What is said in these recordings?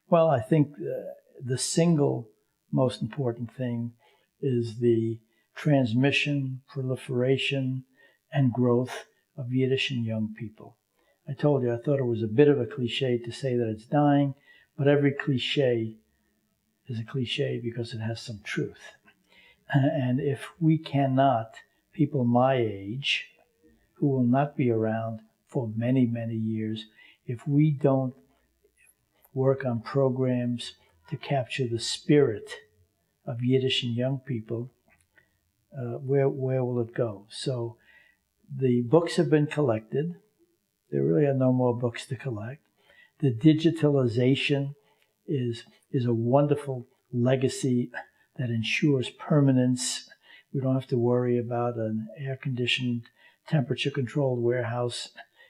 Well, I think the single most important thing is the transmission, proliferation, and growth of Yiddish in young people. I told you, I thought it was a bit of a cliche to say that it's dying, but every cliche is a cliche because it has some truth. And if we cannot, people my age, who will not be around for many, many years, if we don't work on programs to capture the spirit of Yiddish in young people, where will it go? So the books have been collected. There really are no more books to collect. The digitalization is a wonderful legacy that ensures permanence. We don't have to worry about an air-conditioned, temperature-controlled warehouse.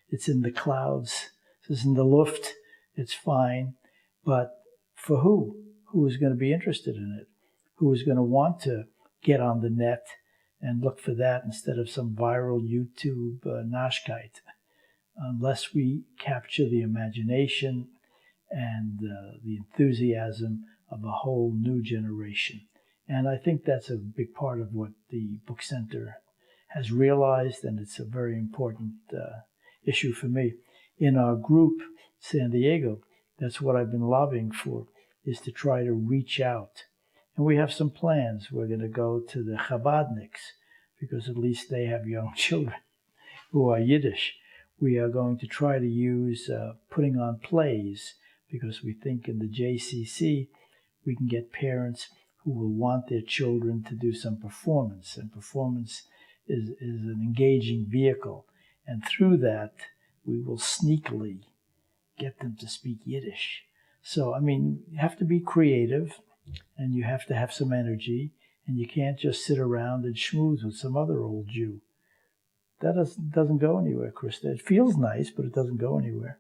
It's in the clouds. It's in the Luft. It's fine. But for who? Who is going to be interested in it? Who is going to want to get on the net and look for that instead of some viral YouTube Nashkeit? Unless we capture the imagination and the enthusiasm of a whole new generation. And I think that's a big part of what the Book Center has realized, and it's a very important issue for me. In our group, San Diego, that's what I've been lobbying for, is to try to reach out. And we have some plans. We're going to go to the Chabadniks, because at least they have young children who are Yiddish. We are going to try to use putting on plays, because we think in the JCC we can get parents who will want their children to do some performance. And performance is an engaging vehicle. And through that, we will sneakily get them to speak Yiddish. So, I mean, you have to be creative, and you have to have some energy, and you can't just sit around and schmooze with some other old Jew. That doesn't go anywhere, Krista. It feels nice, but it doesn't go anywhere.